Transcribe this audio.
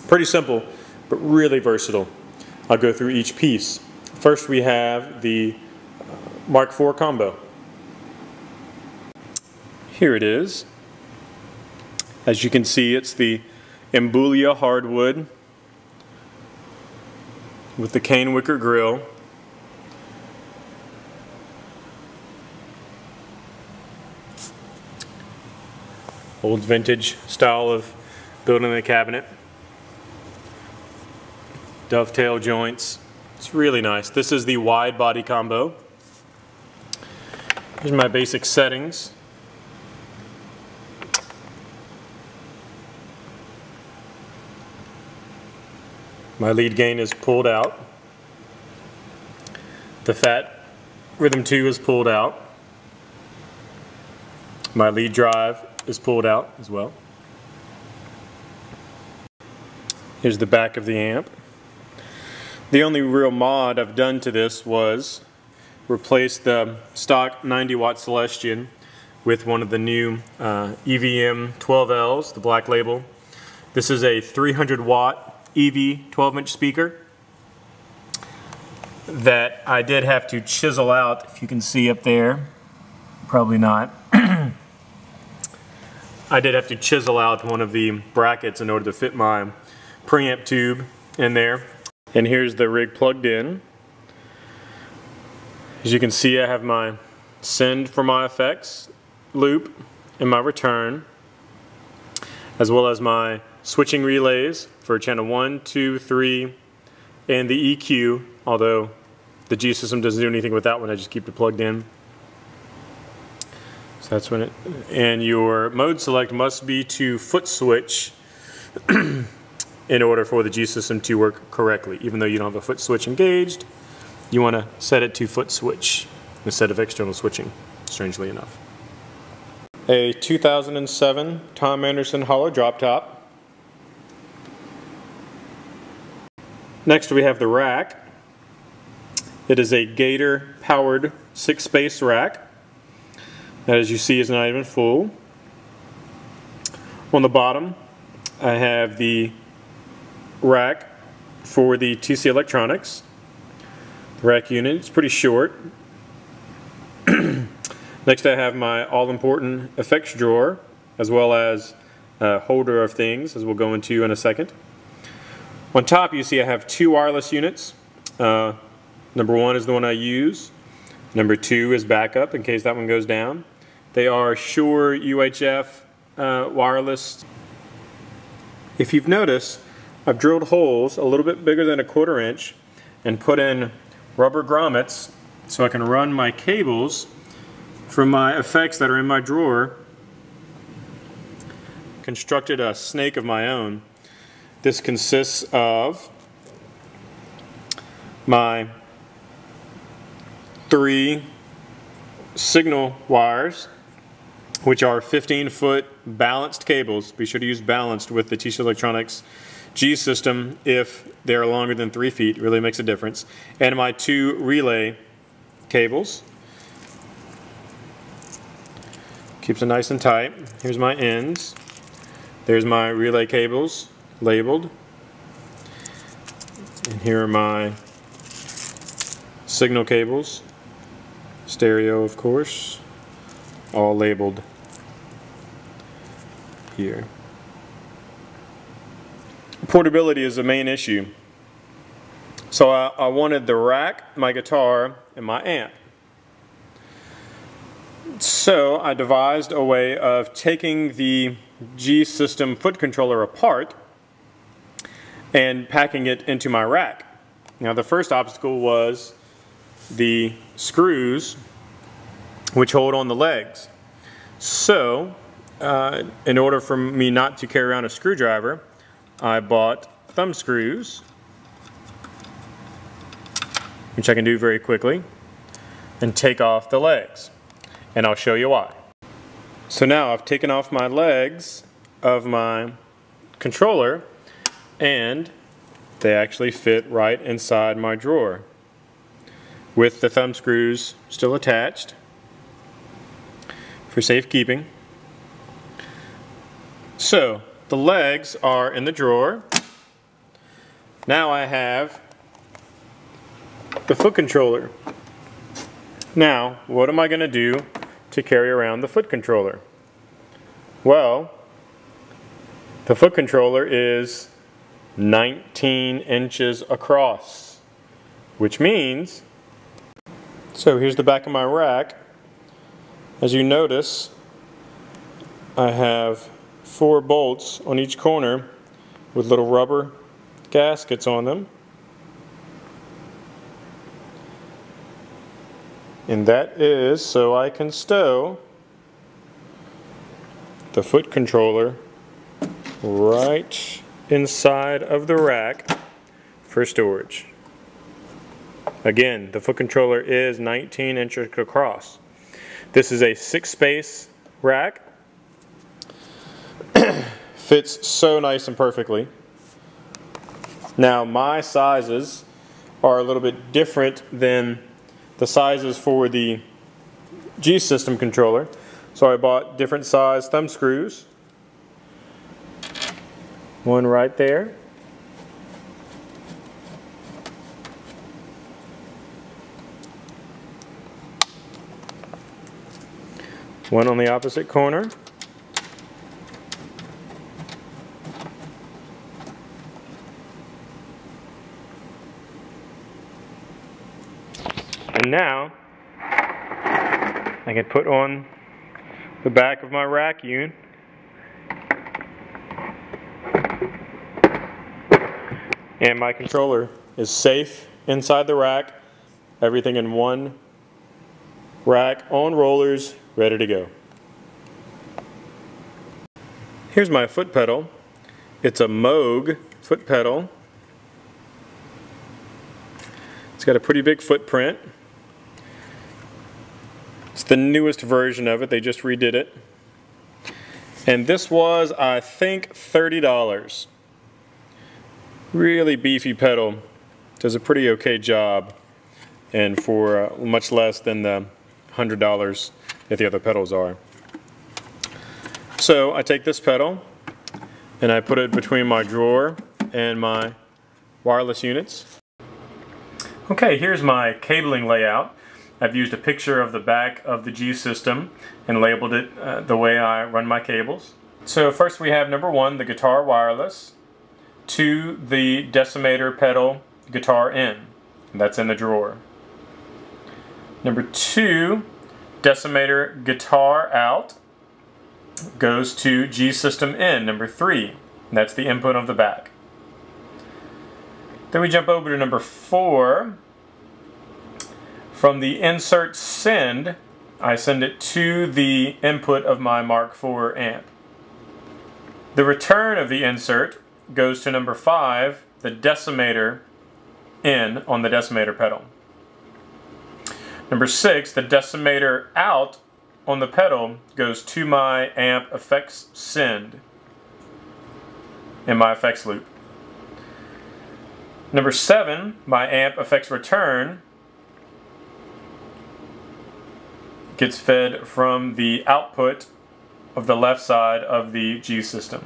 Pretty simple, but really versatile. I'll go through each piece. First we have the Mark IV combo. Here it is. As you can see, it's the Embulia hardwood with the cane wicker grill. Old vintage style of building the cabinet. Dovetail joints. It's really nice. This is the wide body combo. Here's my basic settings. My lead gain is pulled out. The fat rhythm 2 is pulled out. My lead drive is pulled out as well. Here's the back of the amp. The only real mod I've done to this was replace the stock 90 watt Celestion with one of the new EVM 12Ls, the black label. This is a 300 watt EV 12-inch speaker that I did have to chisel out, if you can see up there. Probably not. I did have to chisel out one of the brackets in order to fit my preamp tube in there. And here's the rig plugged in. As you can see, I have my send for my effects loop and my return, as well as my switching relays for channel 1, 2, 3, and the EQ, although the G system doesn't do anything with that one, I just keep it plugged in. So that's when it, and your mode select must be to foot switch in order for the G system to work correctly. Even though you don't have a foot switch engaged, you want to set it to foot switch instead of external switching, strangely enough. A 2007 Tom Anderson hollow drop top. Next we have the rack. It is a Gator powered 6-space rack. That, as you see, is not even full. On the bottom I have the rack for the TC Electronics. The rack unit is pretty short. Next I have my all-important effects drawer, as well as a holder of things, as we'll go into in a second. On top you see I have 2 wireless units. Number 1 is the one I use. Number 2 is backup in case that one goes down. They are Shure UHF Wireless. If you've noticed, I've drilled holes a little bit bigger than 1/4 inch and put in rubber grommets so I can run my cables from my effects that are in my drawer. Constructed a snake of my own. This consists of my 3 signal wires, which are 15-foot balanced cables. Be sure to use balanced with the TC Electronics G system. If they're longer than 3 feet, it really makes a difference. And my 2 relay cables. Keeps it nice and tight. Here's my ends. There's my relay cables labeled. And here are my signal cables. Stereo, of course. All labeled here. Portability is the main issue. So I wanted the rack, my guitar, and my amp. So I devised a way of taking the G system foot controller apart and packing it into my rack. Now the first obstacle was the screws which hold on the legs. So in order for me not to carry around a screwdriver, I bought thumb screws, which I can do very quickly, and take off the legs. And I'll show you why. So now I've taken off my legs of my controller, and they actually fit right inside my drawer with the thumb screws still attached for safekeeping. So the legs are in the drawer, Now I have the foot controller. Now, what am I going to do to carry around the foot controller? Well, the foot controller is 19 inches across, which means, so here's the back of my rack. As you notice, I have 4 bolts on each corner with little rubber gaskets on them. And that is so I can stow the foot controller right inside of the rack for storage. Again, the foot controller is 19 inches across. This is a 6-space rack. Fits so nice and perfectly. Now my sizes are a little bit different than the sizes for the G System controller. So I bought different size thumb screws. One right there. One on the opposite corner. And now I can put on the back of my rack unit. And my controller is safe inside the rack. Everything in one rack on rollers, ready to go. Here's my foot pedal. It's a Moog foot pedal. It's got a pretty big footprint. It's the newest version of it. They just redid it. And this was, I think, $30. Really beefy pedal. Does a pretty okay job. And for much less than the $100 that the other pedals are. So I take this pedal and I put it between my drawer and my wireless units. Okay, here's my cabling layout. I've used a picture of the back of the G System and labeled it the way I run my cables. So first we have number 1, the guitar wireless, to the Decimator pedal guitar in. That's in the drawer. Number 2, Decimator guitar out goes to G System in, number 3. That's the input of the back. Then we jump over to number 4. From the insert send, I send it to the input of my Mark IV amp. The return of the insert goes to number 5, the Decimator in on the Decimator pedal. Number 6, the Decimator out on the pedal goes to my amp effects send in my effects loop. Number 7, my amp effects return gets fed from the output of the left side of the G System.